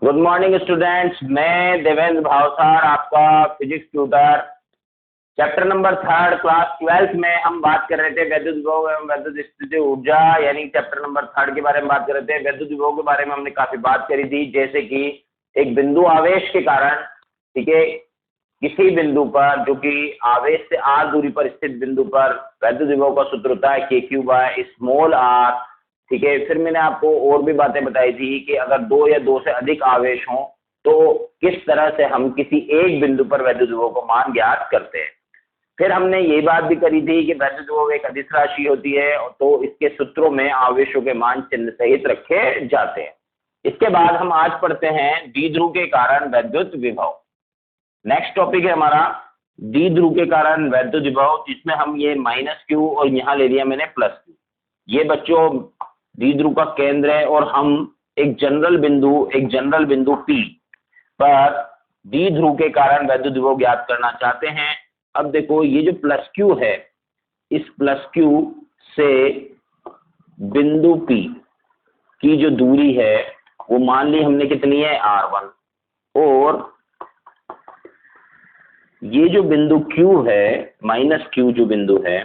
Good morning students, मैं देवेंद्र भावसार आपका physics tutor. Chapter number 3 class 12 में हम बात कर रहे थे वैद्युत विभव एवं वैद्युत स्थितिज ऊर्जा, यानी चैप्टर नंबर 3 के बारे में बात कर रहे थे। वैद्युत विभव के बारे में हमने काफी बात करी थी, जैसे कि एक बिंदु आवेश के कारण, ठीक है, किसी बिंदु पर जो कि आवेश से r दूरी पर स्थित बिंदु पर वैद्युत विभव का सूत्र होता है Q/r, ठीक है। फिर मैंने आपको और भी बातें बताई थी कि अगर दो या दो से अधिक आवेश हों तो किस तरह से हम किसी एक बिंदु पर वैद्युत विभव का मान ज्ञात करते हैं। फिर हमने ये बात भी करी थी कि वैद्युत विभव एक अदिश राशि होती है, तो इसके सूत्रों में आवेशों के मान चिन्ह सहित रखे जाते हैं। इसके बाद हम आज पढ़ते हैं द्विध्रुव के कारण वैद्युत विभव। नेक्स्ट टॉपिक है हमारा द्विध्रुव के कारण वैद्युत विभव, जिसमें हम ये -Q और यहाँ ले लिया मैंने +Q। ये बच्चों द्विध्रुव का केंद्र है और हम एक जनरल बिंदु P पर द्विध्रुव के कारण वैद्युत विभव ज्ञात करना चाहते हैं। अब देखो, ये जो +Q है, इस +Q से बिंदु P की जो दूरी है वो मान ली हमने कितनी है, r1। और ये जो बिंदु Q है, -Q जो बिंदु है,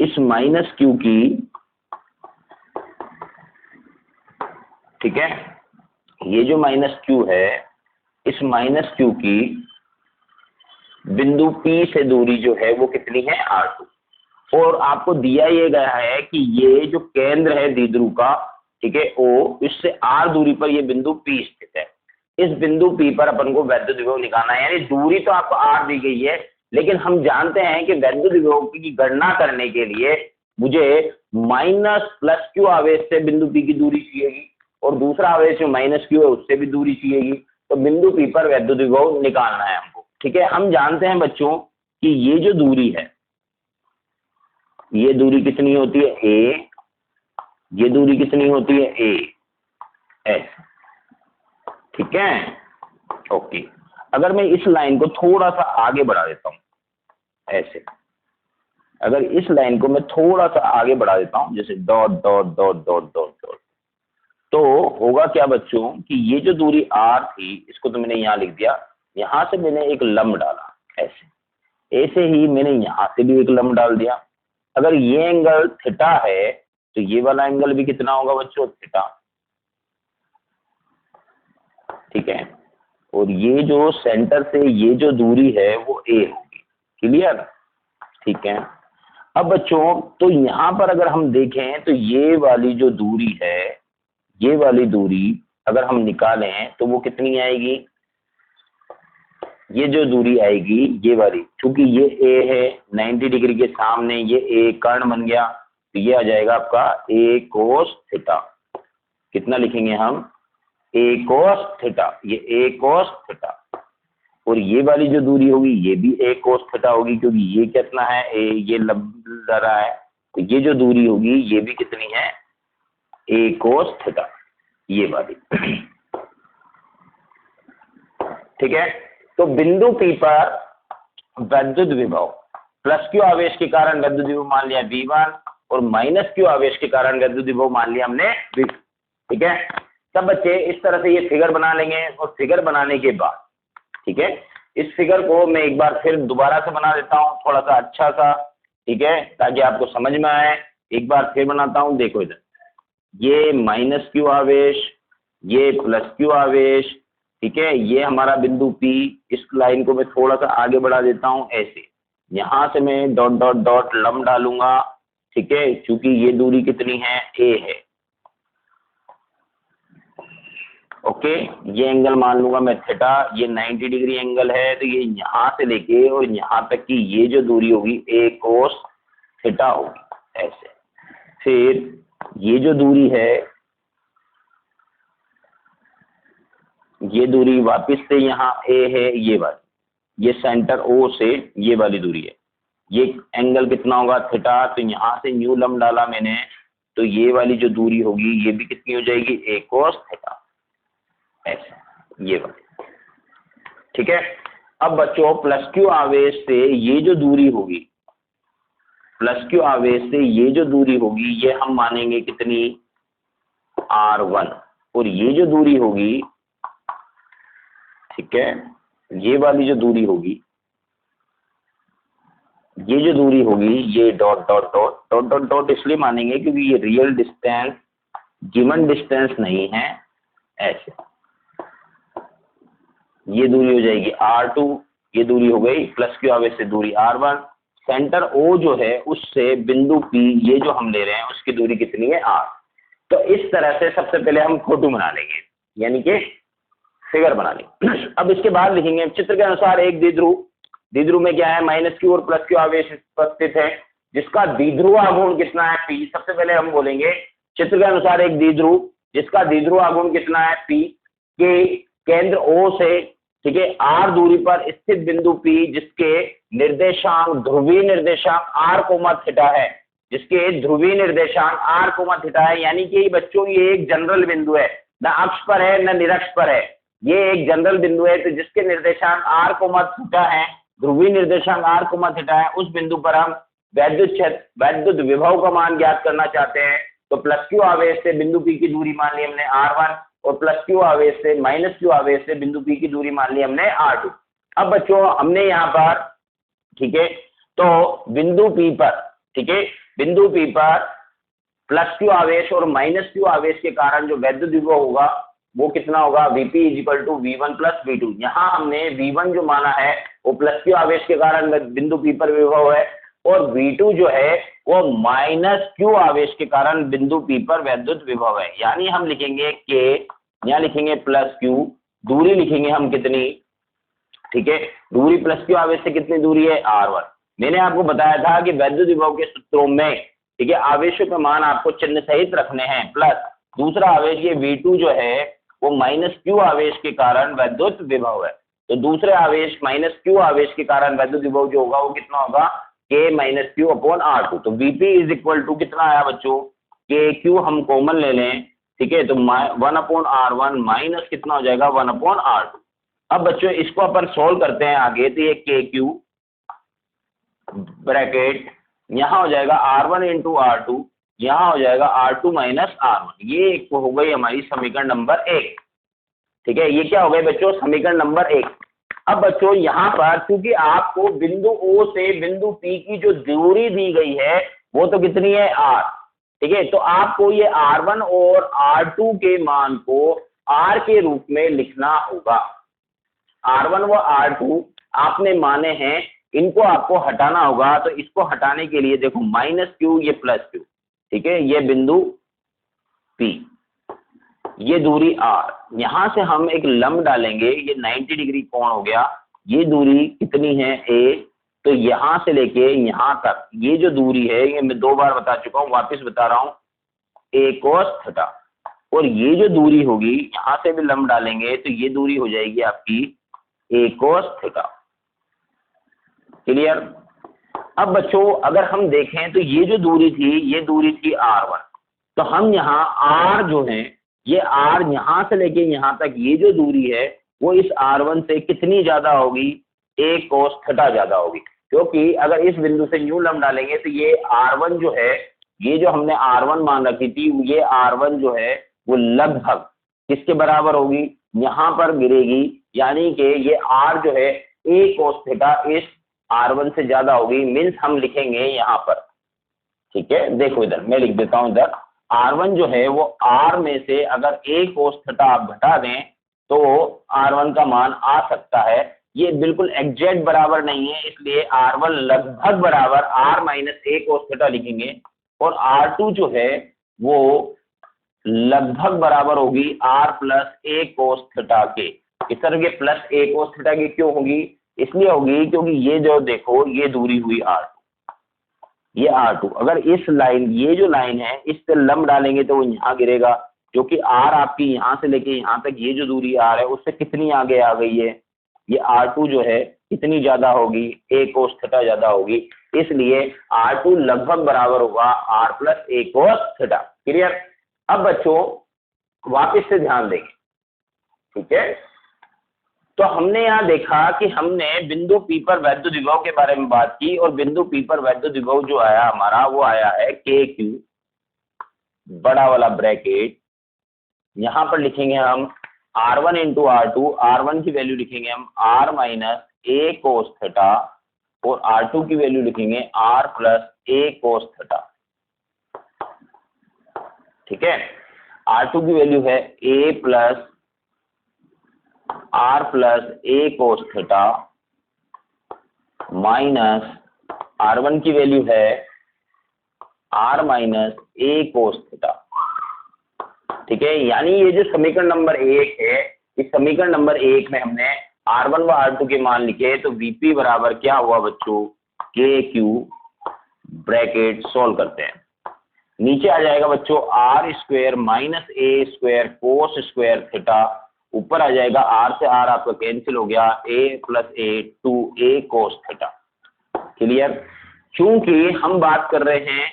इस -Q की, ठीक है, ये जो -Q है, इस -Q की बिंदु P से दूरी जो है वो कितनी है, r2। और आपको दिया ये गया है कि ये जो केंद्र है द्विध्रुव का, ठीक है, O, इससे r दूरी पर ये बिंदु P स्थित है। इस बिंदु P पर अपन को वैद्युत विभव निकालना है, यानी दूरी तो आपको r दी गई है, लेकिन हम जानते हैं कि वैद्युत विभव की गणना करने के लिए मुझे +Q आवेश से बिंदु P की दूरी चाहिएगी और दूसरा आवेश जो -Q है उससे भी दूरी चाहिएगी। तो बिंदु P पर वैद्युत विभव निकालना है हमको, ठीक है। हम जानते हैं बच्चों कि ये जो दूरी है, ये दूरी कितनी होती है, a, ये दूरी कितनी होती है, a, ऐसे, ठीक है, ओके। अगर मैं इस लाइन को थोड़ा सा आगे बढ़ा देता हूं, ऐसे, अगर इस लाइन को मैं थोड़ा सा आगे बढ़ा देता हूं, जैसे dot dot dot dot dot dot, तो होगा क्या बच्चों कि ये जो दूरी r थी, इसको तो मैंने यहां लिख दिया, यहां से मैंने एक लंब डाला, ऐसे ही मैंने यहां से भी एक लंब डाल दिया। अगर ये एंगल थीटा है तो ये वाला एंगल भी कितना होगा बच्चों, थीटा, ठीक है। और ये जो सेंटर से ये जो दूरी है वो a होगी, क्लियर, ठीक है। अब बच्चों तो यहां पर अगर हम देखें तो ये वाली जो दूरी है, ये वाली दूरी अगर हम निकालें तो वो कितनी आएगी, ये जो दूरी आएगी ये वाली, क्योंकि ये a है 90 डिग्री के सामने, ये a कर्ण बन गया, तो ये आ जाएगा आपका a cos थीटा। कितना लिखेंगे हम, a cos थीटा, ये a cos थीटा। और ये वाली जो दूरी होगी ये भी a cos थीटा होगी, क्योंकि ये कितना है, a, ये लंब रहा है, तो ये जो दूरी होगी ये भी कितनी है, a cos थीटा, ये वाली, ठीक है। तो बिंदु P पर वैद्युत विभव +Q आवेश के कारण वैद्युत विभव मान लिया V1 और -Q आवेश के कारण वैद्युत विभव मान लिया हमने V2, ठीक है। तब बच्चे इस तरह से ये फिगर बना लेंगे और फिगर बनाने के बाद, ठीक है, इस फिगर को मैं एक बार फिर दोबारा से बना देता हूँ, थोड़ा सा अच्छा सा, ठीक है, ताकि आपको समझ में आए। एक बार फिर बनाता हूँ, देखो इधर ये -Q आवेश, ये +Q आवेश, ठीक है, ये हमारा बिंदु P। इस लाइन को मैं थोड़ा सा आगे बढ़ा देता हूं, ऐसे, यहां से मैं डॉट डॉट डॉट लंब डालूंगा, ठीक है, क्योंकि ये दूरी कितनी है, a है, ओके। ये एंगल मान लूंगा मैं थीटा, ये 90 डिग्री एंगल है, तो ये यहां से लेके और यहां तक की ये जो दूरी होगी a cos थीटा होगी, ऐसे। फिर ये जो दूरी है, ये दूरी वापस से यहाँ a है, ये वाली, ये सेंटर O से ये वाली दूरी है, ये एंगल कितना होगा, थीटा। तो यहाँ से न्यू लंब डाला मैंने, तो ये वाली जो दूरी होगी ये भी कितनी हो जाएगी, a cos थीटा, ऐसे, ये वाली, ठीक है। अब बच्चों +Q आवेश से ये जो दूरी होगी, +Q आवेश से ये जो दूरी होगी ये हम मानेंगे कितनी, r1। और ये जो दूरी होगी ठीक है, ये वाली जो दूरी होगी, ये जो दूरी होगी, ये dot dot dot dot dot dot इसलिए मानेंगे क्योंकि ये रियल डिस्टेंस गिवन डिस्टेंस नहीं है। ऐसे ये दूरी हो जाएगी R2, ये दूरी हो गई प्लस क्यू आवेश से दूरी R1, सेंटर O जो है उससे बिंदु P ये जो हम ले रहे हैं उसकी दूरी कितनी है R। तो इस तरह से सबसे पहले हम फोटो बना लेंगे, यानी कि फिगर बना लेंगे। अब इसके बाद लिखेंगे चित्र के अनुसार एक द्विध्रुव में क्या है, माइनस क्यू और प्लस क्यू आवेश उपस्थित है, जिसका द्विध्रुव आघूर्ण कितना है P। सबसे पहले हम बोलेंगे चित्र के अनुसार एक द्विध्रुव जिसका द्विध्रुव आघूर्ण कितना है P के केंद्र O से, ठीक है, R दूरी पर स्थित बिंदु P जिसके निर्देशांक ध्रुवीय निर्देशांक r, थीटा है, जिसके ध्रुवीय निर्देशांक r, थीटा है। यानी कि बच्चों ये एक जनरल बिंदु है, न अक्ष पर है न निरक्ष पर है, ये एक जनरल बिंदु है। तो जिसके निर्देशांक r, थीटा है, ध्रुवीय निर्देशांक r, थीटा है, उस बिंदु पर हम वैद्युत विभव का मान ज्ञात करना चाहते हैं। तो प्लस क्यू आवेश से बिंदु P की दूरी मान ली हमने R1 और प्लस क्यू आवेश से माइनस क्यू आवेश से बिंदु P की दूरी मान ली हमने R2। अब बच्चों हमने यहाँ पर, ठीक है, तो बिंदु P पर, ठीक है, बिंदु P पर प्लस क्यू आवेश और माइनस क्यू आवेश के कारण जो वैद्युत विभव होगा वो कितना होगा, Vp equal to V1 plus V2। यहाँ हमने V1 जो माना है वो प्लस क्यू आवेश के कारण बिंदु P पर विभव है, और V2 जो है वो माइनस क्यू आवेश के कारण बिंदु P पर वैद्युत विभव है। यानी हम लिखेंगे K, यहाँ लिखेंगे प्लस क्यू, दूरी लिखेंगे हम कितनी, ठीक है, दूरी प्लस क्यू आवेश से कितनी दूरी है R1। मैंने आपको बताया था कि वैद्युत विभव के सूत्रों में, ठीक है, आवेशों के मान आपको चिन्ह सहित रखने हैं। प्लस दूसरा आवेश ये V2 जो है वो माइनस क्यू आवेश के कारण वैद्युत विभव है। तो दूसरे आवेश माइनस क्यू आवेश के कारण वैद्युत विभव जो होगा वो कितना होगा, K minus Q upon R2। तो Vp इज इक्वल टू कितना आया बच्चों, KQ हम कॉमन ले लें, ठीक है, तो 1 अपॉन R1 माइनस कितना हो जाएगा 1 अपॉन R2। अब बच्चों इसको अपन सोल्व करते हैं आगे, तो ये KQ ब्रैकेट यहाँ हो जाएगा R1 इंटू R2, यहाँ हो जाएगा R2 माइनस R1। ये एक हो गई हमारी समीकरण नंबर 1, ठीक है, ये क्या हो गई बच्चों, समीकरण नंबर 1। अब बच्चों यहाँ पर क्योंकि आपको बिंदु O से बिंदु P की जो दूरी दी गई है वो तो कितनी है R, ठीक है, तो आपको ये R1 और R2 के मान को R के रूप में लिखना होगा। R1 व R2 आपने माने हैं, इनको आपको हटाना होगा। तो इसको हटाने के लिए देखो माइनस क्यू ये प्लस क्यू, ठीक है, ये बिंदु P, ये दूरी R, यहां से हम एक लंब डालेंगे, ये 90 डिग्री कोण हो गया। ये दूरी कितनी है A, तो यहां से लेके यहां तक ये जो दूरी है ये मैं 2 बार बता चुका हूं, वापस बता रहा हूं, A cos थीटा। और ये जो दूरी होगी यहां से भी लंब डालेंगे तो ये दूरी हो जाएगी आपकी A cos थीटा। क्लियर। अब बच्चों अगर हम देखें तो ये जो दूरी थी ये दूरी थी R1, तो हम यहाँ R जो है ये R यहां से लेके यहां तक ये जो दूरी है वो इस R1 से कितनी ज्यादा होगी, A cos थीटा ज्यादा होगी। क्योंकि अगर इस बिंदु से न्यू लंब डालेंगे तो ये R1 जो है, ये जो हमने R1 मान रखी थी, ये R1 जो है वो लगभग किसके बराबर होगी, यहां पर गिरेगी। यानी कि ये R जो है A cos थीटा इस R1 से ज्यादा होगी। मीन्स हम लिखेंगे यहाँ पर, ठीक है, देखो इधर मैं लिख देता हूं, इधर R1 जो है वो R में से अगर A cos थीटा आप घटा दें तो R1 का मान आ सकता है। ये बिल्कुल एग्जैक्ट बराबर नहीं है, इसलिए R1 लगभग बराबर R minus A cos theta लिखेंगे, और R2 जो है वो लगभग बराबर होगी R plus A cos theta के। इस तरह के प्लस A cos थीटा की क्यों होगी, इसलिए होगी क्योंकि ये जो देखो ये दूरी हुई R2, ये R2, अगर इस लाइन, ये जो लाइन है इस पे लंब डालेंगे तो वो यहाँ गिरेगा, जो कि R आपकी यहाँ से लेके यहाँ तक ये जो दूरी R है उससे कितनी आगे आ गई है, ये R2 जो है कितनी ज्यादा होगी, A cos थीटा ज्यादा होगी। इसलिए R2 लगभग बराबर होगा R plus A cos theta. Clear. अब बच्चों वापिस से ध्यान देंगे, ठीक है, तो हमने यहाँ देखा कि हमने बिंदु P पर वैद्युत विभव के बारे में बात की, और बिंदु P पर वैद्युत विभव जो आया हमारा वो आया है KQ बड़ा वाला ब्रैकेट, यहाँ पर लिखेंगे हम R1 इंटू R2, R1 की वैल्यू लिखेंगे हम R माइनस ए कोस थीटा और R2 की वैल्यू लिखेंगे R प्लस ए कोस थीटा। ठीक है, R2 की वैल्यू है A plus R plus A cos theta minus R1 की वैल्यू है R माइनस ए कोस थीटा। ठीक है, यानी ये जो समीकरण नंबर 1 है, इस समीकरण नंबर 1 में हमने R1 व R2 के मान लिखे, तो VP बराबर क्या हुआ बच्चों, KQ ब्रैकेट सोल्व करते हैं। नीचे आ जाएगा बच्चों R स्क्वायर माइनस ए स्क्वायर कोस स्क्वायर थीटा, ऊपर आ जाएगा R से R आपका कैंसिल हो गया, A plus A 2A cos theta. Clear. चूंकि हम बात कर रहे हैं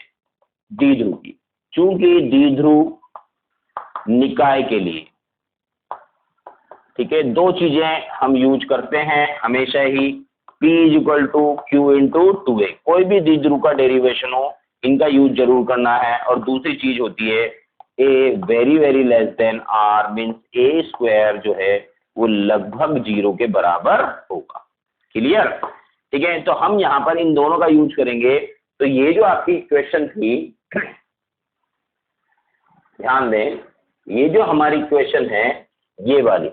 द्विध्रुव की, चूंकि द्विध्रुव निकाय के लिए, ठीक है, दो चीजें हम यूज करते हैं हमेशा ही, P equal to Q into 2A। कोई भी द्विध्रुव का डेरिवेशन हो, इनका यूज जरूर करना है। और दूसरी चीज होती है A very very less than R, means A square जो है वो लगभग 0 के बराबर होगा। क्लियर। ठीक है, तो हम यहाँ पर इन दोनों का यूज करेंगे। तो ये जो आपकी इक्वेशन थी, ध्यान दें, ये जो हमारी इक्वेशन है ये वाली,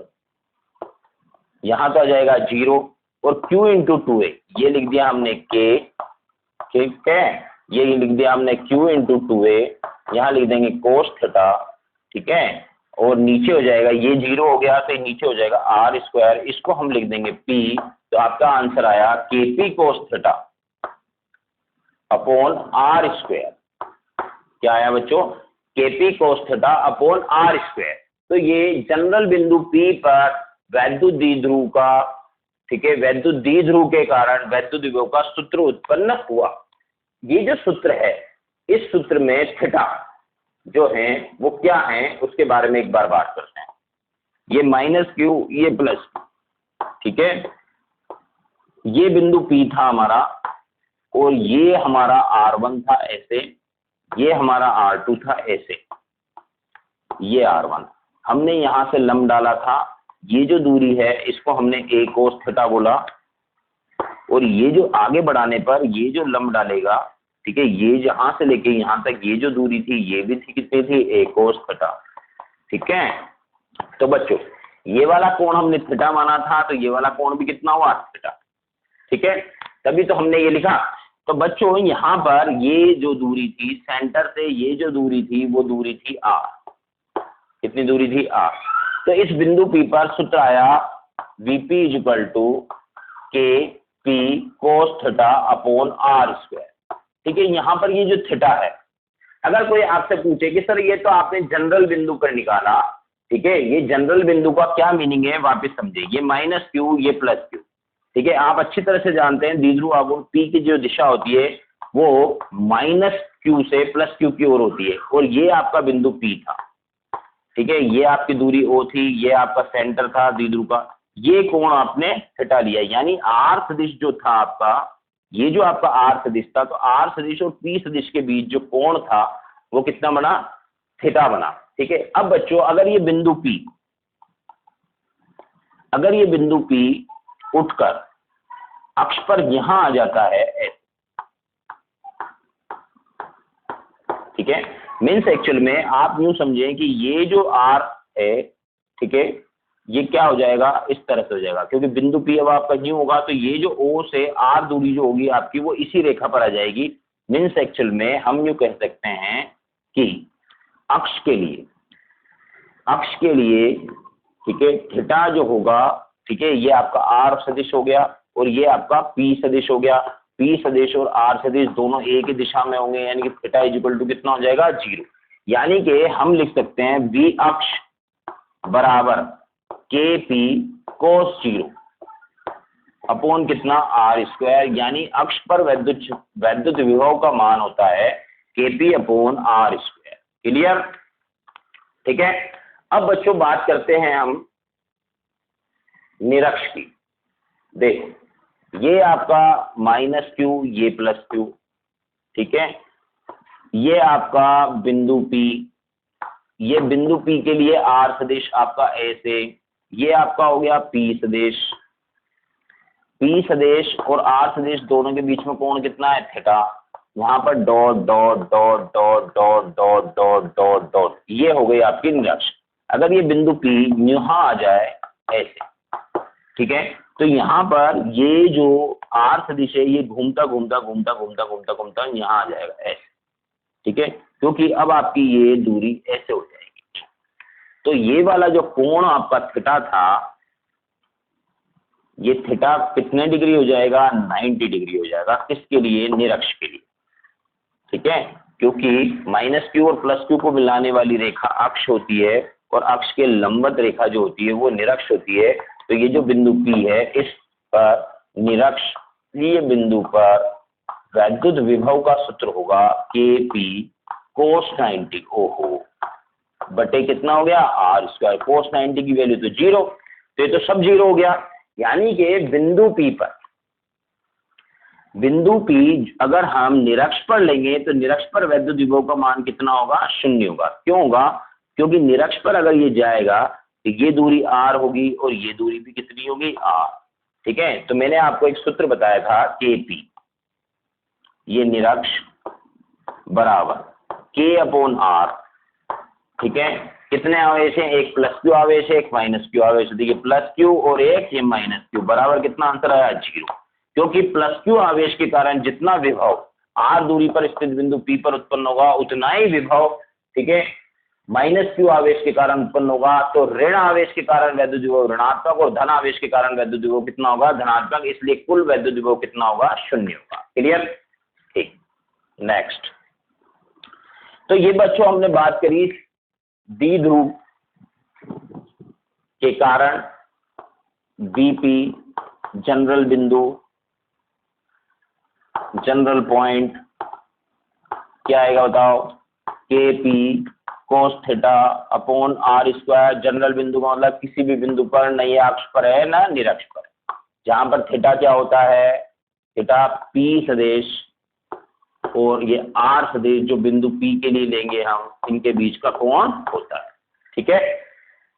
यहां तो आ जाएगा 0 और Q इंटू 2A ये लिख दिया हमने K। ठीक है, ये लिख दिया हमने Q इंटू 2A, यहाँ लिख देंगे कोस थीटा। ठीक है, और नीचे हो जाएगा, ये 0 हो गया तो ये नीचे हो जाएगा R स्क्वायर, इसको हम लिख देंगे P। तो आपका आंसर आया KP cos theta upon R square. क्या आया बच्चों, KP cos theta upon R square. तो ये जनरल बिंदु P पर वैद्युत द्विध्रुव का, ठीक है, वैद्युत द्विध्रुव के कारण वैद्युत विभव का सूत्र उत्पन्न हुआ। ये जो सूत्र है, इस सूत्र में थीटा जो है वो क्या है उसके बारे में एक बार बात करते हैं। ये माइनस क्यू, ये प्लस क्यू। ठीक है, ये बिंदु P था हमारा, और ये हमारा R1 था ऐसे, ये हमारा R2 था ऐसे, ये R1 हमने यहां से लंब डाला था। ये जो दूरी है इसको हमने A कोस थीटा बोला, और ये जो आगे बढ़ाने पर ये जो लंब डालेगा, ठीक है, ये जहां से लेके यहां तक ये जो दूरी थी ये भी थी, कितनी थी, A कोस थीटा। ठीक है, तो बच्चों ये वाला कोण हमने थीटा माना था, तो ये वाला कोण भी कितना हुआ, थीटा। ठीक है, तभी तो हमने ये लिखा। तो बच्चों यहाँ पर ये जो दूरी थी, सेंटर से ये जो दूरी थी वो दूरी थी R। कितनी दूरी थी, R। तो इस बिंदु P पर सूत्र आया VP equal to KP cos theta upon R square. ठीक है, यहाँ पर ये जो थीटा है, अगर कोई आपसे पूछे कि सर ये तो आपने जनरल बिंदु पर निकाला, ठीक है, ये जनरल बिंदु का क्या मीनिंग है वापस समझे, ये माइनस क्यू, ये प्लस क्यू। ठीक है, आप अच्छी तरह से जानते हैं द्विध्रुव आघूर्ण P की जो दिशा होती है वो माइनस क्यू से प्लस क्यू की ओर होती है, और ये आपका बिंदु P था। ठीक है, ये आपकी दूरी O थी, ये आपका सेंटर था द्विध्रुव का, ये कोण आपने थीटा लिया, यानी R सदिश जो था आपका, ये जो आपका R सदिश था, तो R सदिश और P सदिश के बीच जो कोण था वो कितना बना, थीटा बना। ठीक है, अब बच्चों अगर ये बिंदु P, अगर ये बिंदु P उठकर अक्ष पर यहां आ जाता है ऐसे, ठीक है, मीन्स एक्चुअल में आप यूं समझें कि ये जो R है, ठीक है, ये क्या हो जाएगा, इस तरह से हो जाएगा, क्योंकि बिंदु P अब आपका न्यू होगा, तो ये जो O से R दूरी जो होगी आपकी वो इसी रेखा पर आ जाएगी। मीन्स एक्चुअल में हम यूं कह सकते हैं कि अक्ष के लिए, अक्ष के लिए, ठीक है, थीटा जो होगा, ठीक है, ये आपका R सदिश हो गया और ये आपका P सदिश हो गया। P सदिश और R सदिश दोनों एक ही दिशा में होंगे, यानी कि थीटा इक्वल टू कितना हो जाएगा, 0। यानी कि हम लिख सकते हैं V अक्ष बराबर KP कोस 0 अपॉन कितना, R स्क्वायर, यानी अक्ष पर वैद्युत विभव का मान होता है KP upon R square. Clear. ठीक है, अब बच्चों बात करते हैं हम निरक्ष की। देखो ये आपका माइनस क्यू, ये प्लस क्यू, ठीक है, ये आपका बिंदु P, ये बिंदु P के लिए R सदिश आपका A से, ये आपका हो गया P सदिश, P सदिश और R सदिश दोनों के बीच में कोण कितना है थीटा, यहाँ पर dot dot dot dot dot dot dot dot dot, ये हो गई आपकी निरक्ष। अगर ये बिंदु P यहाँ आ जाए ऐसे, ठीक है, तो यहाँ पर ये जो R सदिश है ये घूमता घूमता घूमता घूमता घूमता घूमता यहाँ आ जाएगा ऐसे, ठीक है, क्योंकि अब आपकी ये दूरी ऐसे हो जाएगी। तो ये वाला जो कोण आपका थीटा था, ये थीटा कितने डिग्री हो जाएगा, 90 डिग्री हो जाएगा। किसके लिए, निरक्ष के लिए, ठीक है, क्योंकि -q और +q को मिलाने वाली रेखा अक्ष होती है और अक्ष के लंबवत रेखा जो होती है वो निरक्ष होती है। तो ये जो बिंदु P है इस पर निरक्ष बिंदु पर वैद्युत विभव का सूत्र होगा Kp cos 90, ओहो बटे कितना हो गया r², cos 90 की वैल्यू तो 0, तो ये तो सब 0 हो गया। यानी कि बिंदु P अगर हम निरक्ष पर लेंगे तो निरक्ष पर वैद्युत विभव का मान कितना होगा, 0 होगा। क्यों होगा, क्योंकि निरक्ष पर अगर ये जाएगा तो ये दूरी r होगी और ये दूरी भी कितनी होगी, r, ठीक है। तो मैंने आपको एक सूत्र बताया था Kp, ये निरक्ष बराबर K/r, ठीक है। कितने आवेश हैं, एक +q आवेश है, एक -q आवेश है। देखिए +q और एक ये -q बराबर कितना आंसर आया, 0, क्योंकि +q आवेश के कारण जितना विभव r दूरी पर स्थित बिंदु P पर उत्पन्न होगा उतना ही विभव, ठीक है, -q आवेश के कारण उत्पन्न होगा। तो ऋण आवेश के कारण वैद्युत विभव ऋणात्मक और धन आवेश के कारण वैद्युत विभव कितना होगा, धनात्मक, इसलिए कुल वैद्युत विभव कितना होगा, 0 होगा। क्लियर, ठीक। नेक्स्ट, तो ये बच्चों हमने बात करी द्विध्रुव के कारण BP जनरल बिंदु, जनरल पॉइंट क्या आएगा बताओ, Kp cos θ/r²। जनरल बिंदु का मतलब किसी भी बिंदु पर, न ये अक्ष पर है ना निरक्ष पर, जहां पर थीटा क्या होता है, थीटा P सदिश और ये R सदिश जो बिंदु P के लिए लेंगे हम, इनके बीच का कोण होता है, ठीक है।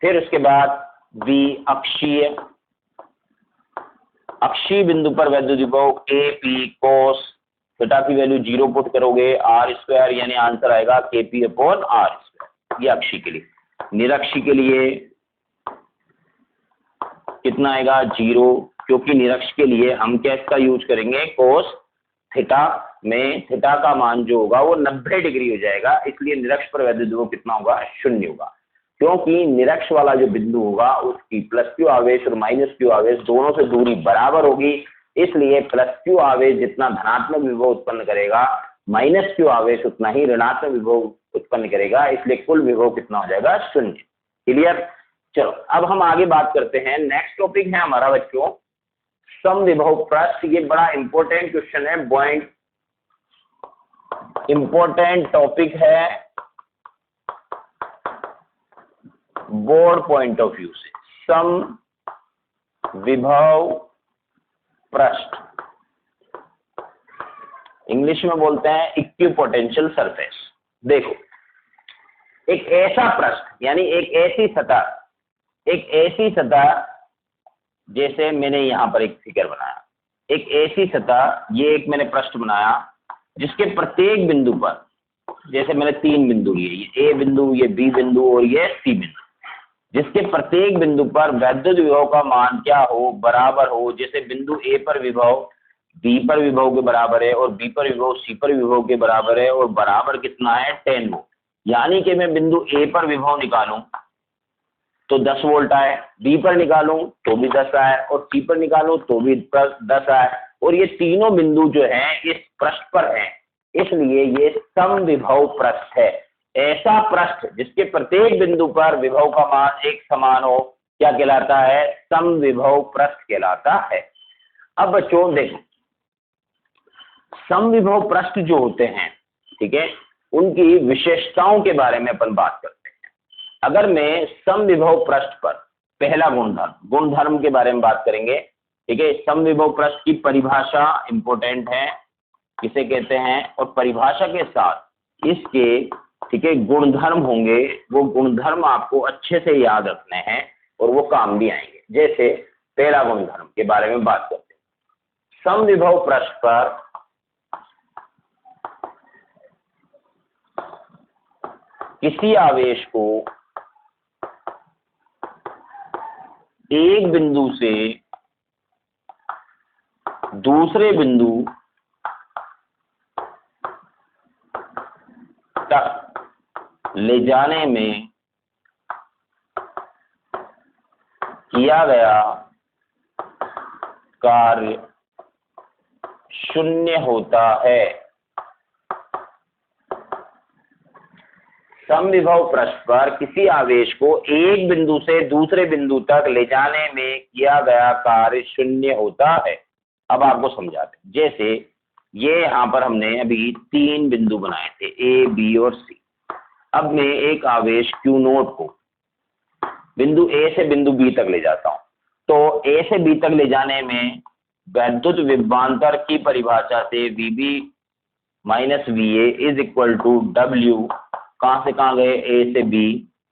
फिर उसके बाद अक्षीय बिंदु पर वैद्युत विभव Kp cos थीटा की वैल्यू 0 पुट करोगे, r², यानी आंसर आएगा Kp/r²। ये अक्षीय के लिए। निरक्षीय के लिए कितना आएगा, 0, क्योंकि निरक्ष के लिए हम क्या इसका यूज करेंगे, cos थीटा में थीटा का मान जो होगा वो 90 डिग्री हो जाएगा, इसलिए निरक्ष पर वैद्युत विभव कितना होगा, 0 होगा। क्योंकि निरक्ष वाला जो बिंदु होगा उसकी +q आवेश और -q आवेश दोनों से दूरी बराबर होगी, इसलिए +q आवेश जितना धनात्मक विभव उत्पन्न करेगा, -q आवेश उतना ही ऋणात्मक विभव उत्पन्न करेगा, इसलिए कुल विभव कितना हो जाएगा, 0। क्लियर। चलो अब हम आगे बात करते हैं। नेक्स्ट टॉपिक है हमारा बच्चों समविभव पृष्ठ। ये बड़ा इंपॉर्टेंट क्वेश्चन है, पॉइंट इंपॉर्टेंट टॉपिक है बोर्ड पॉइंट ऑफ व्यू से। समविभव पृष्ठ इंग्लिश में बोलते हैं इक्विपोटेंशियल सरफेस। देखो, एक ऐसा पृष्ठ यानी एक ऐसी सतह, जैसे मैंने यहां पर एक फिगर बनाया, एक ऐसी सतह, ये एक मैंने पृष्ठ बनाया जिसके प्रत्येक बिंदु पर, जैसे मैंने 3 बिंदु लिए, ये A बिंदु, ये B बिंदु और ये C बिंदु, जिसके प्रत्येक बिंदु पर वैद्युत विभव का मान क्या हो, बराबर हो। जैसे बिंदु A पर विभव B पर विभव के बराबर है और B पर विभव C पर विभव के बराबर है, और बराबर कितना है, 10 वोल्ट। यानी कि मैं बिंदु A पर विभव निकालूं तो 10 वोल्ट आए, B पर निकालूं तो भी 10 आए और C पर निकालूं तो भी 10 आए, और ये तीनों बिंदु जो हैं इस पृष्ठ पर हैं, इसलिए ये समविभव पृष्ठ है। ऐसा पृष्ठ जिसके प्रत्येक बिंदु पर विभव का मान एक समान हो क्या कहलाता है, समविभव पृष्ठ कहलाता है। अब बच्चों देखो, समविभव पृष्ठ जो होते हैं, ठीक है, उनकी विशेषताओं के बारे में अपन बात करते हैं। अगर मैं समविभव पृष्ठ पर पहला गुणधर्म के बारे में बात करेंगे, ठीक है। समविभव पृष्ठ की परिभाषा इंपॉर्टेंट है, किसे कहते हैं, और परिभाषा के साथ इसके ठीक है, गुणधर्म होंगे, वो गुणधर्म आपको अच्छे से याद रखने हैं और वो काम भी आएंगे। जैसे पहला गुणधर्म के बारे में बात करते हैं। समविभव पृष्ठ पर किसी आवेश को एक बिंदु से दूसरे बिंदु तक ले जाने में किया गया कार्य शून्य होता है। समविभव पृष्ठ पर किसी आवेश को एक बिंदु से दूसरे बिंदु तक ले जाने में किया गया कार्य शून्य होता है। अब आपको समझाते हैं। जैसे ये यहाँ पर हमने अभी 3 बिंदु बनाए थे, ए, बी और सी। अब मैं एक आवेश Q नोट को बिंदु ए से बिंदु बी तक ले जाता हूं, तो ए से बी तक ले जाने में वैद्युत विभवांतर की परिभाषा से VB minus VA is equal to W, कहां से कहां गए, ए से बी,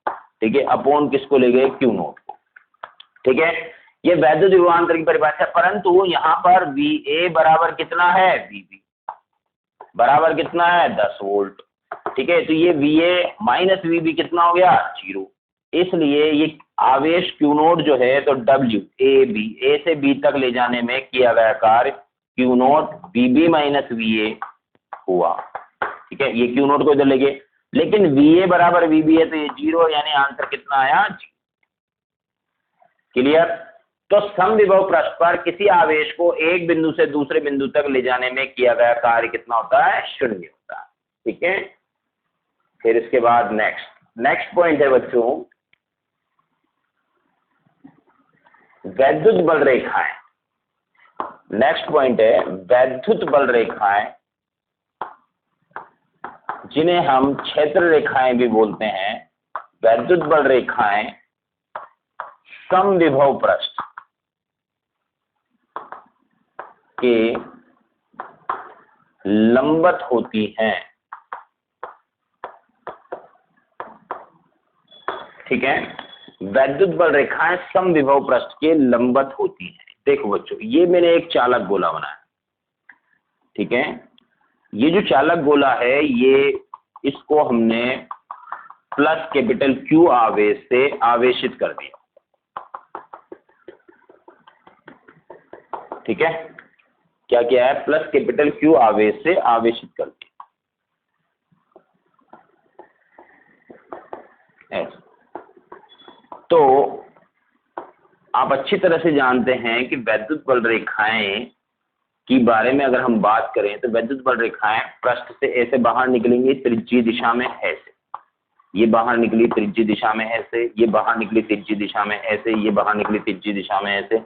ठीक है, अपॉन किसको ले गए, Q नोट को। ठीक है, ये वैद्युत विभवांतर की परिभाषा, परंतु यहाँ पर VA बराबर कितना है, VB बराबर कितना है, 10 वोल्ट। ठीक है, तो ये VA माइनस VB कितना हो गया, 0। इसलिए ये आवेश Q नोट जो है तो W ए से बी तक ले जाने में किया गया कार्य Q note VB minus VA हुआ। ठीक है, ये Q नोट को इधर ले गए, लेकिन VA बराबर VB है तो ये 0, यानी आंसर कितना आया, 0। क्लियर। तो समविभव पृष्ठ पर किसी आवेश को एक बिंदु से दूसरे बिंदु तक ले जाने में किया गया कार्य कितना होता है, शून्य होता है। ठीक है, फिर इसके बाद नेक्स्ट पॉइंट है बच्चों, वैद्युत बल रेखाएं। नेक्स्ट पॉइंट है वैद्युत बल रेखाएं, जिन्हें हम क्षेत्र रेखाएं भी बोलते हैं। वैद्युत बल रेखाएं समविभव पृष्ठ के लंबवत होती हैं। ठीक है, वैद्युत बल रेखाएं समविभव पृष्ठ के लंबवत होती हैं। देखो बच्चों, ये मैंने एक चालक गोला बनाया। ठीक है, ये जो चालक गोला है, ये इसको हमने प्लस कैपिटल Q आवेश से आवेशित कर दिया। ठीक है, क्या किया है, प्लस कैपिटल Q आवेश से आवेशित कर दिया। ऐसा तो आप अच्छी तरह से जानते हैं कि वैद्युत बल रेखाएं की बारे में अगर हम बात करें तो वैद्युत बल रेखाएं पृष्ठ से ऐसे बाहर निकलेंगी त्रिज्यीय दिशा में ऐसे, ये बाहर निकली त्रिज्यीय दिशा में ऐसे, ये बाहर निकली त्रिज्यीय दिशा में ऐसे, ये बाहर निकली त्रिज्यीय दिशा में ऐसे,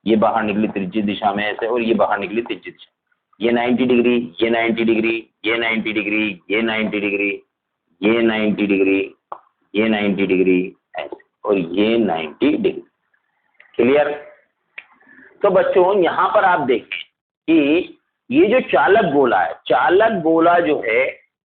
ये बाहर निकली त्रिज्यीय दिशा में ऐसे, और ये बाहर निकली त्रिज्यीय दिशा। ये 90 डिग्री, ये 90 डिग्री, ये 90 डिग्री, ये 90 डिग्री, ये 90 डिग्री, ये 90 डिग्री ऐसे, और ये 90 डिग्री। क्लियर। तो बच्चों यहाँ पर आप देखें कि ये जो चालक गोला है, चालक गोला जो है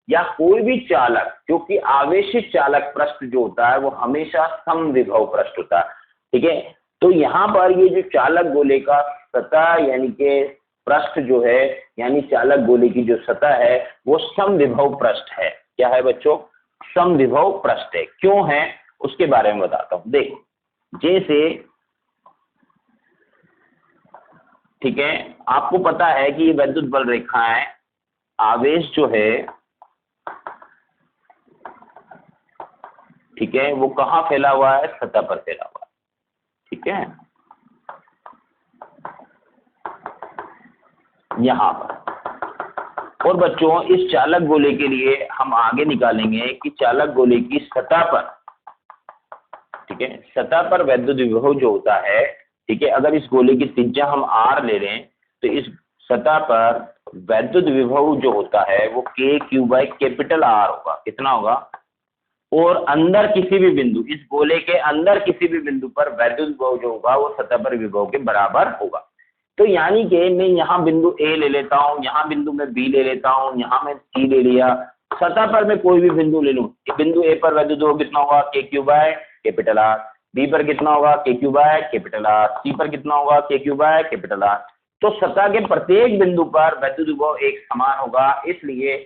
या कोई भी चालक जो कि आवेशित चालक पृष्ठ जो होता है वो हमेशा समविभव पृष्ठ होता है। ठीक है, तो यहाँ पर ये जो चालक गोले का सतह यानी कि पृष्ठ जो है, यानी चालक गोले की जो सतह है वो समविभव पृष्ठ है। क्या है बच्चों, समविभव पृष्ठ है। क्यों है उसके बारे में बताता हूं। देखो, जैसे ठीक है, आपको पता है कि ये वैद्युत बल रेखाएं आवेश जो है, ठीक है, वो कहाँ फैला हुआ है, सतह पर फैला हुआ है। ठीक है, यहां पर। और बच्चों इस चालक गोले के लिए हम आगे निकालेंगे कि चालक गोले की सतह पर, ठीक है, सतह पर वैद्युत विभव जो होता है, ठीक है, अगर इस गोले की त्रिज्या हम r ले लें तो इस सतह पर वैद्युत विभव जो होता है वो KQ बाई कैपिटल R होगा। कितना होगा, और अंदर किसी भी बिंदु, इस गोले के अंदर किसी भी बिंदु पर वैद्युत विभव जो होगा वो सतह पर विभव के बराबर होगा। तो यानी कि मैं यहाँ बिंदु A ले लेता हूँ, यहाँ बिंदु में B ले लेता हूँ, यहाँ मैं C ले लिया, सतह पर मैं कोई भी बिंदु ले लूं, बिंदु ए पर वैद्युत विभव कितना होगा, K Q by capital R, B पर कितना होगा, K Q by capital R, C पर कितना होगा, K Q by capital are. तो सतह के प्रत्येक बिंदु पर वैद्युत विभव एक समान होगा, इसलिए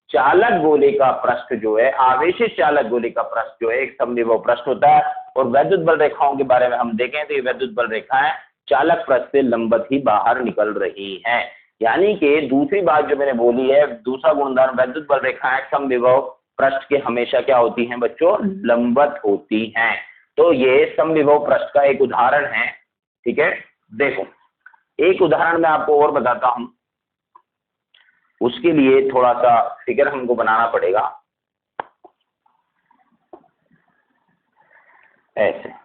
चालक गोले का पृष्ठ जो है, आवेशित चालक गोले का पृष्ठ जो है एक समविभव पृष्ठ होता है। और वैद्युत बल रेखाओं के बारे में हम देखें तो ये वैद्युत बल रेखाएं चालक पृष्ठ से लंबवत ही बाहर निकल रही हैं। यानी कि दूसरी बात जो मैंने बोली है, दूसरा गुणधर्म, वैद्युत बल रेखाएं समविभव पृष्ठ के हमेशा क्या होती हैं बच्चों, लंबवत होती हैं। तो ये समविभव पृष्ठ का एक उदाहरण है। ठीक है, देखो एक उदाहरण मैं आपको और बताता हूं, उसके लिए थोड़ा सा फिगर हमको बनाना पड़ेगा। ऐसे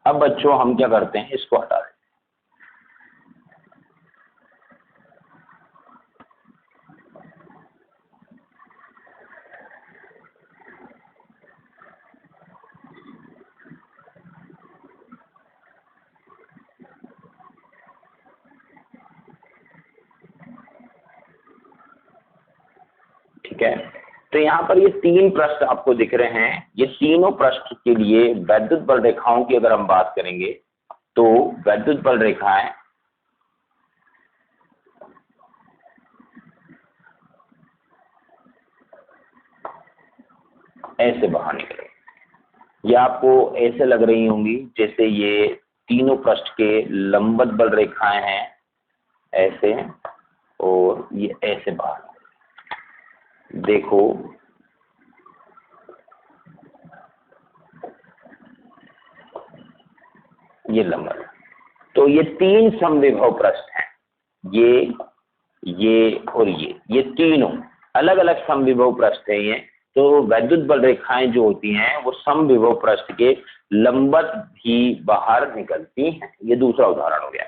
अब बच्चों हम क्या करते हैं, इसको हटा देते हैं। ठीक है, तो यहाँ पर ये तीन पृष्ठ आपको दिख रहे हैं। ये तीनों पृष्ठ के लिए वैद्युत बल रेखाओं की अगर हम बात करेंगे तो वैद्युत बल रेखाएं ऐसे बाहर निकले, ये आपको ऐसे लग रही होंगी जैसे ये तीनों पृष्ठ के लंबवत बल रेखाएं हैं ऐसे, और ये ऐसे बाहर। देखो ये लंबवत, तो ये तीन समविभव पृष्ठ हैं, ये और ये तीनों अलग अलग समविभव पृष्ठ है ये। तो वैद्युत बल रेखाएं जो होती हैं वो समविभव पृष्ठ के लंबवत भी बाहर निकलती हैं। ये दूसरा उदाहरण हो गया।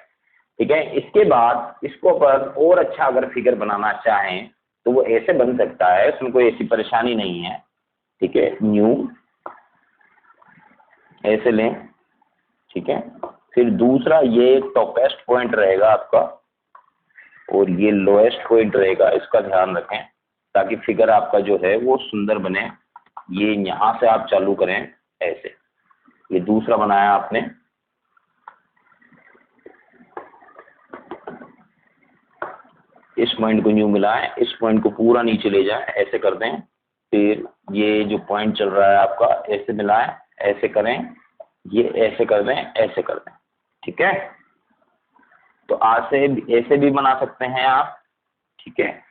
ठीक है, इसके बाद इसको अपन और अच्छा अगर फिगर बनाना चाहें तो वो ऐसे बन सकता है, उसमें कोई ऐसी परेशानी नहीं है। ठीक है, न्यू ऐसे लें। ठीक है, फिर दूसरा ये टॉपेस्ट पॉइंट रहेगा आपका और ये लोएस्ट पॉइंट रहेगा, इसका ध्यान रखें ताकि फिगर आपका जो है वो सुंदर बने। ये यहां से आप चालू करें ऐसे, ये दूसरा बनाया आपने। इस पॉइंट को न्यू मिलाएं, इस पॉइंट को पूरा नीचे ले जाएं, ऐसे कर दें। फिर ये जो पॉइंट चल रहा है आपका ऐसे मिलाएं, ऐसे करें, ये ऐसे कर दें, ऐसे कर दें। ठीक है, तो ऐसे भी बना सकते हैं आप। ठीक है,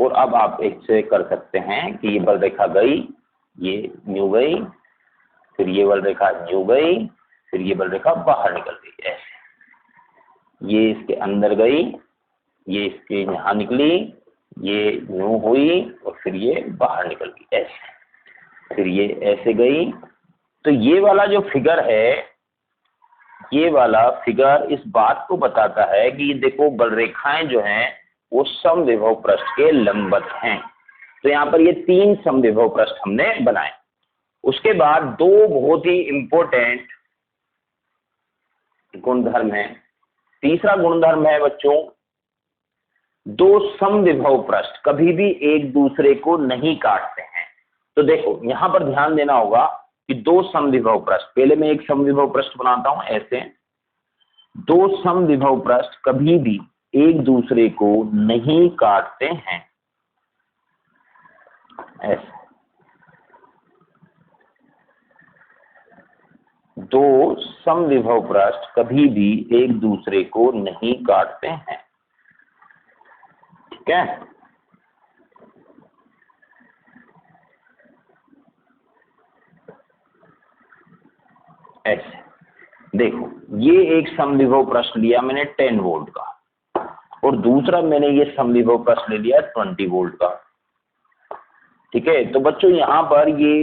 और अब आप ऐसे कर सकते हैं कि ये बल रेखा गई, ये न्यू गई, फिर ये बल रेखा न्यू गई, फिर ये बल रेखा बाहर निकल गई ऐसे। ये इसके अंदर गई, ये इसके यहाँ निकली, ये न्यू हुई और फिर ये बाहर निकल गई ऐसे, फिर ये ऐसे गई। तो ये वाला जो फिगर है, ये वाला फिगर इस बात को बताता है कि देखो बल रेखाएं जो हैं वो समविभव पृष्ठ के लंबवत हैं। तो यहाँ पर ये तीन समविभव पृष्ठ हमने बनाए। उसके बाद दो बहुत ही इंपॉर्टेंट गुणधर्म है। तीसरा गुणधर्म है बच्चों, दो समविभव पृष्ठ कभी भी एक दूसरे को नहीं काटते हैं। तो देखो यहां पर ध्यान देना होगा कि दो समविभव पृष्ठ, पहले मैं एक समविभव पृष्ठ बनाता हूं ऐसे, दो समविभव पृष्ठ कभी भी एक दूसरे को नहीं काटते हैं ऐसे। दो समविभव पृष्ठ कभी भी एक दूसरे को नहीं काटते हैं। ठीक है, ऐसे देखो ये एक समविभव पृष्ठ लिया मैंने 10 वोल्ट का, और दूसरा मैंने ये समविभव पृष्ठ ले लिया 20 वोल्ट का। ठीक है, तो बच्चों यहां पर ये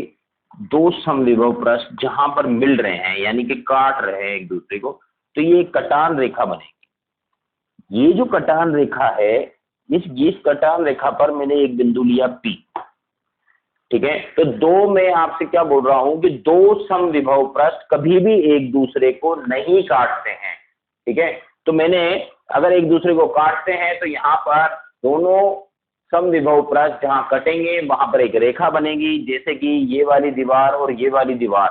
दो समविभव पृष्ठ जहां पर मिल रहे हैं यानी कि काट रहे हैं एक दूसरे को, तो ये एक कटान रेखा बनेगी। ये जो कटान रेखा है, इस कटान रेखा पर मैंने एक बिंदु लिया P, ठीक है। तो दो मैं आपसे क्या बोल रहा हूं कि दो समविभव पृष्ठ कभी भी एक दूसरे को नहीं काटते हैं, ठीक है। तो मैंने अगर एक दूसरे को काटते हैं तो यहाँ पर दोनों समविभव पृष्ठ जहां कटेंगे वहां पर एक रेखा बनेगी, जैसे कि ये वाली दीवार और ये वाली दीवार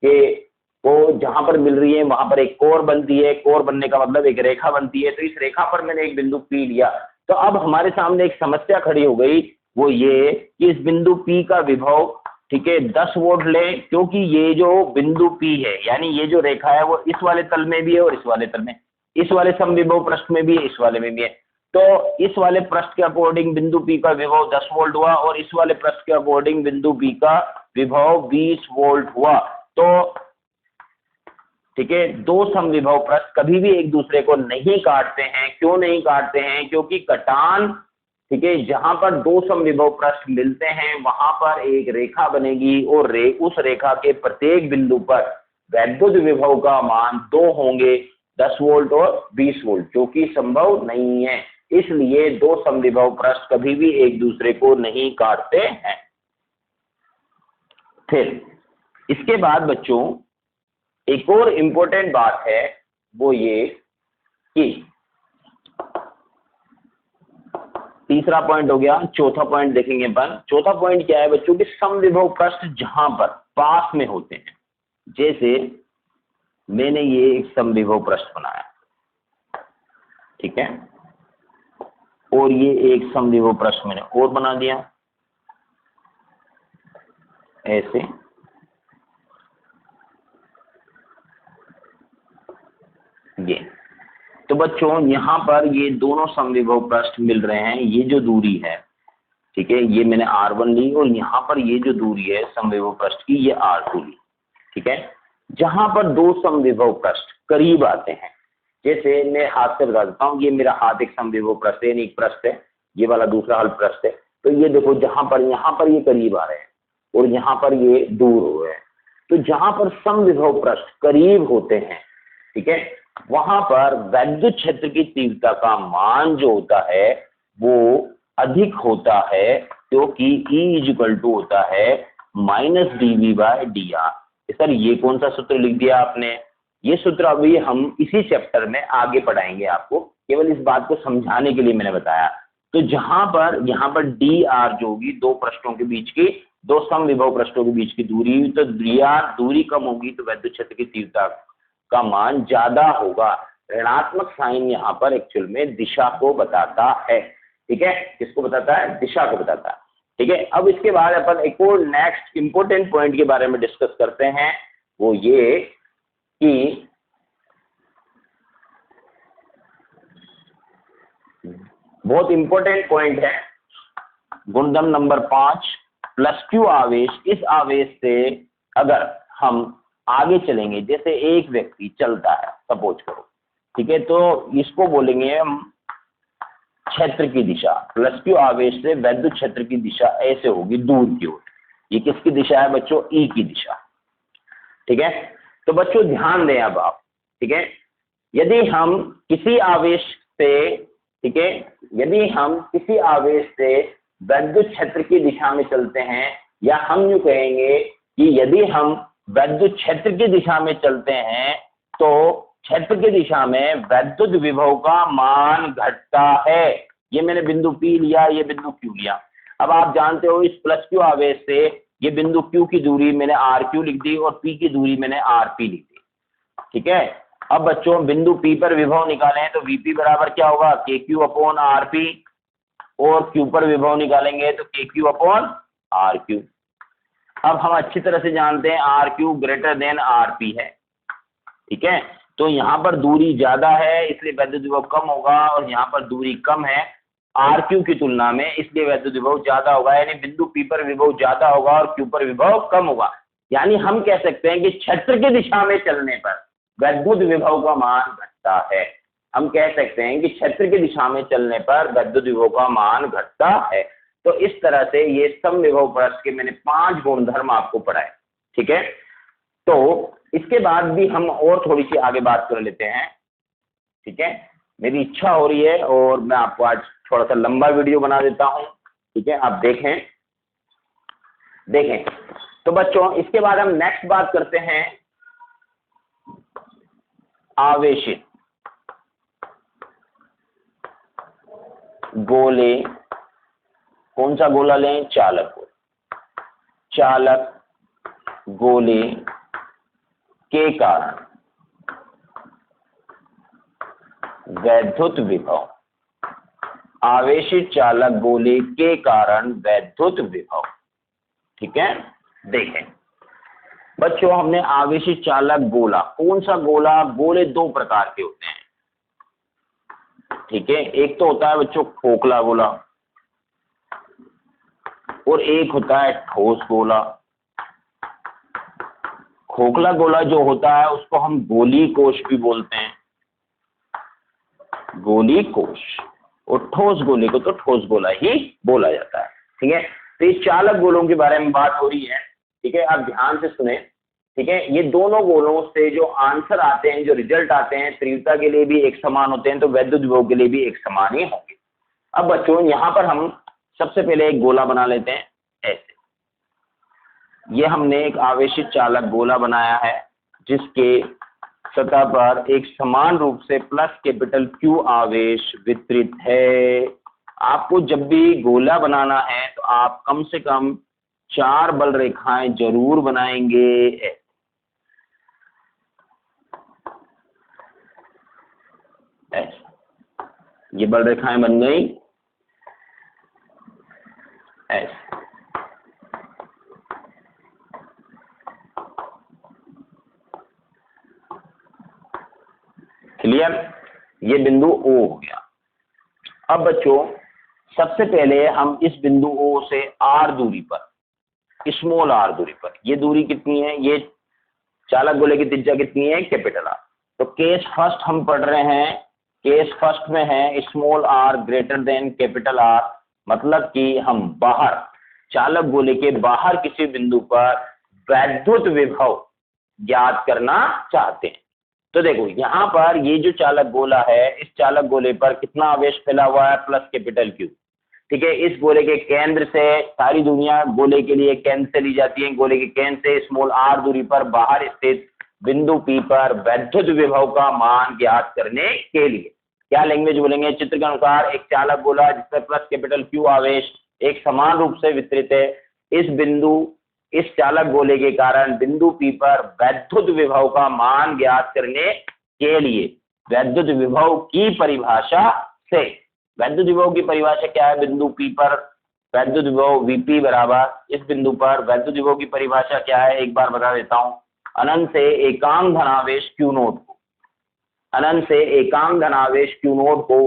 के वो जहां पर मिल रही है वहां पर एक कोर बनती है। कोर बनने का मतलब एक रेखा बनती है। तो इस रेखा पर मैंने एक बिंदु P लिया। तो अब हमारे सामने एक समस्या खड़ी हो गई, वो ये कि इस बिंदु P का विभव, ठीक है, 10 वोल्ट लें, क्योंकि ये जो बिंदु P है यानी ये जो रेखा है वो इस वाले तल में भी है और इस वाले तल में, इस वाले समविभव पृष्ठ में भी है, इस वाले में भी है। तो इस वाले पृष्ठ के अकॉर्डिंग बिंदु P का विभव 10 वोल्ट हुआ और इस वाले पृष्ठ के अकॉर्डिंग बिंदु P का विभव 20 वोल्ट हुआ। तो ठीक है, दो समविभव पृष्ठ कभी भी एक दूसरे को नहीं काटते हैं। क्यों नहीं काटते हैं? क्योंकि कटान, ठीक है, जहां पर दो समविभव पृष्ठ मिलते हैं वहां पर एक रेखा बनेगी और उस रेखा के प्रत्येक बिंदु पर वैद्युत विभव का मान 2 होंगे, 10 वोल्ट और 20 वोल्ट, जो कि संभव नहीं है। इसलिए दो समविभव पृष्ठ कभी भी एक दूसरे को नहीं काटते हैं। फिर इसके बाद बच्चों एक और इम्पोर्टेंट बात है, वो ये कि तीसरा पॉइंट हो गया। चौथा पॉइंट देखेंगे अपन। चौथा पॉइंट क्या है बच्चों कि समविभव पृष्ठ जहां पर पास में होते हैं, जैसे मैंने ये एक समविभव पृष्ठ बनाया, ठीक है, और ये एक समविभव पृष्ठ मैंने और बना दिया ऐसे, ये। तो बच्चों यहाँ पर ये दोनों समविभव पृष्ठ मिल रहे हैं। ये जो दूरी है, ठीक है, ये मैंने R1 ली और यहाँ पर ये जो दूरी है समविभव पृष्ठ की, ये R2 ली, ठीक है। जहां पर दो समविभव पृष्ठ करीब आते हैं, जैसे मैं हाथ से बता देता हूँ, ये मेरा हाथ एक समविभव पृष्ठ है, एक पृष्ठ है, ये वाला दूसरा हल पृष्ठ है। तो ये देखो जहां पर यहाँ पर ये करीब आ रहे हैं और यहाँ पर ये दूर हो रहे हैं। तो जहां पर समविभव पृष्ठ करीब होते हैं, ठीक है, वहां पर वैद्युत क्षेत्र की तीव्रता का मान जो होता है वो अधिक होता है, क्योंकि E होता है -dV/dr। सर ये कौन सा सूत्र लिख दिया आपने? ये सूत्र अभी हम इसी चैप्टर में आगे पढ़ाएंगे आपको, केवल इस बात को समझाने के लिए मैंने बताया। तो जहां पर यहाँ पर dr जो होगी दो पृष्ठों के बीच की, दो समविभव पृष्ठों के बीच की दूरी, तो dr दूरी कम होगी तो वैद्युत क्षेत्र की तीव्रता का मान ज्यादा होगा। ऋणात्मक साइन यहाँ पर एक्चुअल में दिशा को बताता है, ठीक है। किसको बताता है? दिशा को बताता है, ठीक है। अब इसके बाद अपन एक और नेक्स्ट इंपोर्टेंट पॉइंट के बारे में डिस्कस करते हैं, वो ये कि बहुत इंपॉर्टेंट पॉइंट है, गुणधर्म नंबर 5, +q आवेश। इस आवेश से अगर हम आगे चलेंगे, जैसे एक व्यक्ति चलता है, सपोज करो, ठीक है, तो इसको बोलेंगे हम क्षेत्र की दिशा। +q आवेश से वैद्युत क्षेत्र की दिशा ऐसे होगी दूर की ओर। ये किसकी दिशा है बच्चों? E की दिशा, ठीक है। तो बच्चों ध्यान दें अब आप, ठीक है, यदि हम किसी आवेश से, ठीक है, यदि हम किसी आवेश से वैद्युत क्षेत्र की दिशा में चलते हैं, या हम यूं कहेंगे कि यदि हम वैद्युत क्षेत्र की दिशा में चलते हैं तो क्षेत्र की दिशा में वैद्युत विभव का मान घटता है। ये मैंने बिंदु P लिया, ये बिंदु Q लिया। अब आप जानते हो इस +q आवेश से ये बिंदु Q की दूरी मैंने RQ लिख दी और P की दूरी मैंने RP लिख दी, ठीक है। अब बच्चों बिंदु P पर विभव निकालें तो VP बराबर क्या होगा? KQ/RP, और Q पर विभव निकालेंगे तो KQ/RQ। अब हम अच्छी तरह से जानते हैं RQ > RP है, ठीक है। तो यहाँ पर दूरी ज्यादा है इसलिए वैद्युत विभव कम होगा, और यहाँ पर दूरी कम है RQ की तुलना में, इसलिए वैद्युत विभव ज्यादा होगा। यानी बिंदु P पर विभव ज्यादा होगा और Q पर विभव कम होगा। यानी हम कह सकते हैं कि क्षेत्र की दिशा में चलने पर वैद्युत विभव का मान घटता है। हम कह सकते हैं कि क्षेत्र की दिशा में चलने पर वैद्युत विभव का मान घटता है। तो इस तरह से ये समविभव पृष्ठ के मैंने 5 गुणधर्म आपको पढ़ाए, ठीक है, तो इसके बाद भी हम और थोड़ी सी आगे बात कर लेते हैं। ठीक है, मेरी इच्छा हो रही है और मैं आपको आज थोड़ा सा लंबा वीडियो बना देता हूं। ठीक है, आप देखें। तो बच्चों इसके बाद हम नेक्स्ट बात करते हैं आवेशित गोले। कौन सा गोला लें? चालक गोला। चालक गोले के कारण वैद्युत विभव। आवेशित चालक गोले के कारण वैद्युत विभव। ठीक है, देखें बच्चों, हमने आवेशित चालक गोला, कौन सा गोला? गोले दो प्रकार के होते हैं। ठीक है, एक तो होता है बच्चों खोखला गोला और एक होता है ठोस गोला। खोखला गोला जो होता है उसको हम गोली कोश भी बोलते हैं, गोली कोश, और ठोस गोले को तो ठोस गोला ही बोला जाता है। ठीक है, तो इस चालक गोलों के बारे में बात हो रही है। ठीक है, आप ध्यान से सुने। ठीक है, ये दोनों गोलों से जो आंसर आते हैं, जो रिजल्ट आते हैं, तीव्रता के लिए भी एक समान होते हैं, तो वैद्युत विभव के लिए भी एक समान ही होंगे। अब बच्चों यहाँ पर हम सबसे पहले एक गोला बना लेते हैं ऐसे। ये हमने एक आवेशित चालक गोला बनाया है जिसके सतह पर एक समान रूप से प्लस कैपिटल Q आवेश वितरित है। आपको जब भी गोला बनाना है तो आप कम से कम 4 बल रेखाएं जरूर बनाएंगे। ऐसे ये बल रेखाएं बन गई ऐसे। क्लियर? ये बिंदु O हो गया। अब बच्चों सबसे पहले हम इस बिंदु O से R दूरी पर, स्मॉल r दूरी पर, ये दूरी कितनी है? ये चालक गोले की त्रिज्या कितनी है? Capital R। तो केस फर्स्ट हम पढ़ रहे हैं, केस फर्स्ट में है small r greater than capital R, मतलब कि हम बाहर, चालक गोले के बाहर किसी बिंदु पर वैद्युत विभव ज्ञात करना चाहते हैं। तो देखो यहाँ पर ये जो चालक गोला है, इस चालक गोले पर कितना आवेश फैला हुआ है? Plus capital Q। ठीक है, इस गोले के केंद्र से, सारी दुनिया गोले के लिए केंद्र से ली जाती है, गोले के केंद्र से स्मॉल r दूरी पर बाहर स्थित बिंदु P पर वैद्युत विभव का मान ज्ञात करने के लिए क्या लैंग्वेज बोलेंगे? चित्र के अनुसार एक चालक गोला जिस पर प्लस कैपिटल Q आवेश एक समान रूप से वितरित है, इस चालक गोले के कारण बिंदु P पर वैद्युत विभव का मान ज्ञात करने के लिए वैद्युत विभव की परिभाषा से, वैद्युत विभव की परिभाषा क्या है? बिंदु P पर वैद्युत विभव Vp बराबर, इस बिंदु पर वैद्युत विभव की परिभाषा क्या है? एक बार बता देता हूं, अनंत से एकांक धनावेश Q नोट को, अनंत से एकांक धनावेश Q नोट को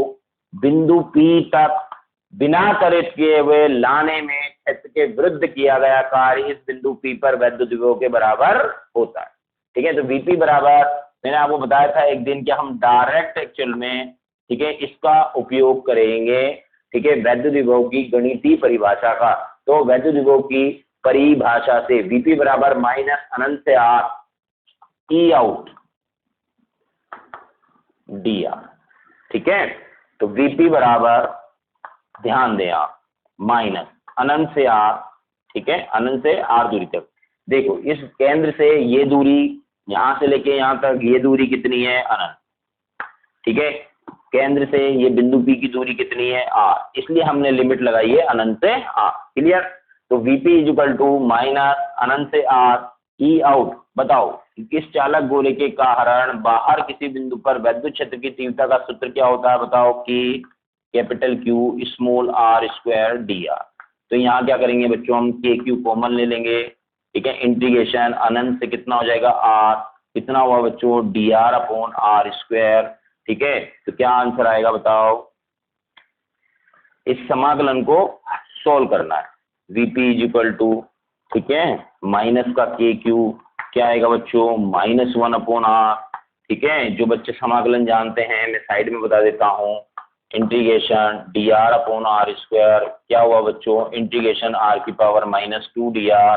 बिंदु P तक बिना त्वरित किए हुए लाने में क्षेत्र के विरुद्ध किया गया कार्य इस बिंदु P पर वैद्युत विभव के बराबर होता है। ठीक है, तो Vp बराबर, मैंने आपको बताया था एक दिन कि हम डायरेक्ट एक्चुअल में, ठीक है, इसका उपयोग करेंगे। ठीक है, वैद्युत विभव की गणितीय परिभाषा का। तो वैद्युत विभव की परिभाषा से Vp बराबर माइनस अनंत से R E आउट dr। ठीक है, तो Vp बराबर, ध्यान दें आप, माइनस अनंत से R, ठीक है, अनंत से R दूरी तक। देखो इस केंद्र से ये दूरी, यहां से लेके यहां तक ये दूरी कितनी है? अनंत। ठीक है, केंद्र से ये बिंदु P की दूरी कितनी है? R, इसलिए हमने लिमिट लगाई है अनंत से R। क्लियर? तो Vp इक्वल टू माइनस अनंत से R E आउट। बताओ किस चालक गोले के कारण बाहर किसी बिंदु पर वैद्युत क्षेत्र की तीव्रता का सूत्र क्या होता है? बताओ कि capital Q small r square dr। तो यहाँ क्या करेंगे बच्चों? हम KQ कॉमन ले लेंगे। ठीक है, इंटीग्रेशन अनंत से कितना हो जाएगा? R, कितना हुआ बच्चों? dr upon r square. ठीक है, तो क्या आंसर आएगा बताओ? इस समाकलन को सोल्व करना है। Vp इक्वल टू, ठीक है, माइनस का KQ क्या आएगा बच्चों? -1 अपॉन R। ठीक है, जो बच्चे समाकलन जानते हैं मैं साइड में बता देता हूँ, integration dr upon r square क्या हुआ बच्चों? इंटीग्रेशन r की पावर -2 dr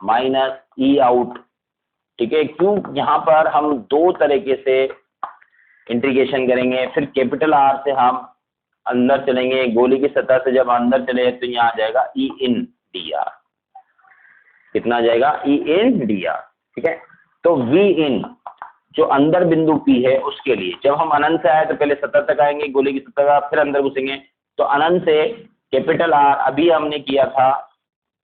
माइनस ई आउट। ठीक है, क्यों यहाँ पर हम दो तरीके से इंटीग्रेशन करेंगे, फिर कैपिटल आर से हम अंदर चलेंगे, गोली की सतह से जब अंदर चले तो यहाँ आ जाएगा ई इन डी आर। कितना आ जाएगा? ई इन डी आर। ठीक है, तो वी इन जो अंदर बिंदु पी है उसके लिए जब हम अनंत से आए तो पहले सतह तक आएंगे, गोली की सतह का, फिर अंदर घुसेंगे। तो अनंत से कैपिटल आर अभी हमने किया था,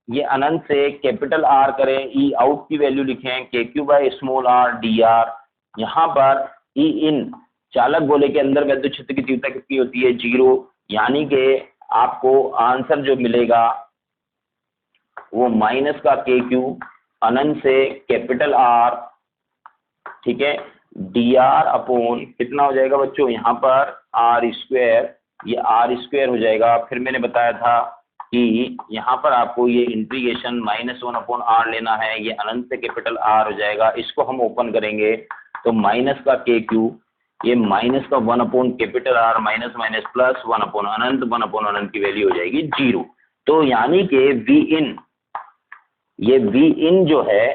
ये अनंत से कैपिटल आर करें, ई आउट की वैल्यू लिखें के Q by small R D R. यहाँ पर ई इन चालक गोले के अंदर विद्युत क्षेत्र की तीव्रता कितनी होती है? 0। यानी कि आपको आंसर जो मिलेगा वो माइनस का के क्यू अनंत से कैपिटल आर, ठीक है, डी आर अपॉन कितना हो जाएगा बच्चों? यहाँ पर आर स्क्वायर, ये आर स्क्वायर हो जाएगा। फिर मैंने बताया था कि यहाँ पर आपको ये इंटीग्रेशन -1 अपॉन आर लेना है, ये अनंत से कैपिटल आर हो जाएगा। इसको हम ओपन करेंगे तो माइनस का के क्यू, ये माइनस का 1 upon capital R minus minus plus 1 upon अनंत, 1 अपॉन अनंत की वैल्यू हो जाएगी 0। तो यानी कि वी इन, ये वी इन जो है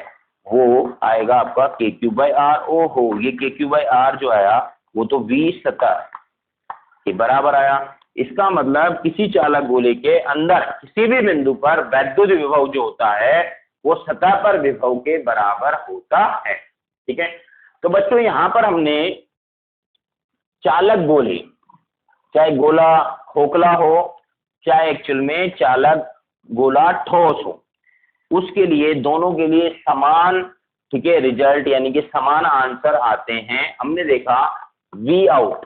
वो आएगा आपका के क्यू बाई आर। ओ हो, ये के क्यू बाई आर जो आया वो तो वी सतह के बराबर आया। इसका मतलब किसी चालक गोले के अंदर किसी भी बिंदु पर वैद्युत विभव जो होता है वो सतह पर विभव के बराबर होता है। ठीक है, तो बच्चों यहाँ पर हमने चालक गोले, चाहे गोला खोखला हो चाहे एक्चुअल में चालक गोला ठोस हो, उसके लिए दोनों के लिए समान, ठीक है, रिजल्ट यानी कि समान आंसर आते हैं। हमने देखा V out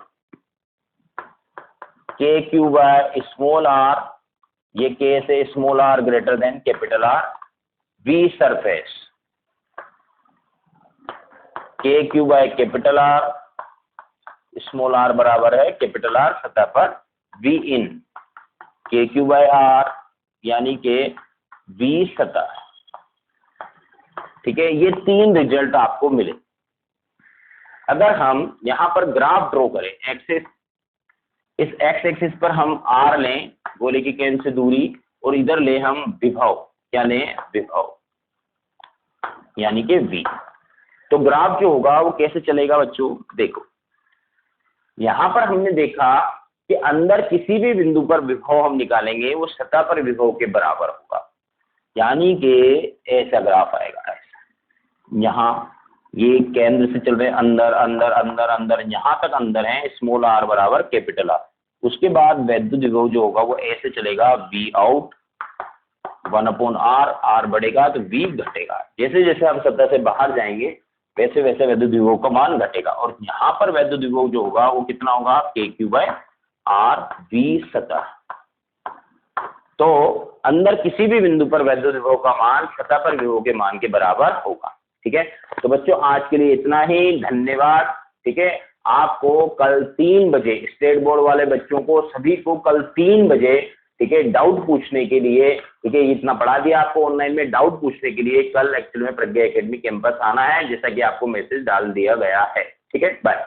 K Q by small R, ये के से small R greater than capital R. V surface K Q by capital R, small R बराबर है कैपिटल आर सतह पर। वी इन के क्यू बाय आर यानी के वी सतह। ठीक है, ये तीन रिजल्ट आपको मिले। अगर हम यहां पर ग्राफ ड्रॉ करें एक्सिस, इस एक्स एक्सिस पर हम आर लें गोले की केंद्र से दूरी, और इधर ले हम विभव, क्या लें? विभव यानी कि वी। तो ग्राफ जो होगा वो कैसे चलेगा बच्चों? देखो यहां पर हमने देखा कि अंदर किसी भी बिंदु पर विभव हम निकालेंगे वो सतह पर विभव के बराबर होगा, यानी कि ऐसा ग्राफ आएगा। ऐसा यहाँ ये केंद्र से चल रहे हैं अंदर अंदर अंदर अंदर, यहाँ तक अंदर है, स्मॉल आर बराबर कैपिटल आर। उसके बाद वैद्युत विभव जो होगा वो ऐसे चलेगा, V out 1 upon R, R बढ़ेगा तो वी घटेगा। जैसे जैसे हम सतह से बाहर जाएंगे वैसे वैसे वैद्युत विभव का मान घटेगा, और यहाँ पर वैद्युत विभव जो होगा वो कितना होगा? K Q bye are we सतह। तो अंदर किसी भी बिंदु पर वैद्युत विभव का मान सतह पर विभव के मान के बराबर होगा। ठीक है, तो बच्चों आज के लिए इतना ही, धन्यवाद। ठीक है, आपको कल 3 बजे स्टेट बोर्ड वाले बच्चों को सभी को कल 3 बजे, ठीक है, डाउट पूछने के लिए, ठीक है, इतना पढ़ा दिया आपको ऑनलाइन में, डाउट पूछने के लिए कल एक्चुअल में प्रज्ञा एकेडमी कैंपस आना है, जैसा कि आपको मैसेज डाल दिया गया है। ठीक है, बाय।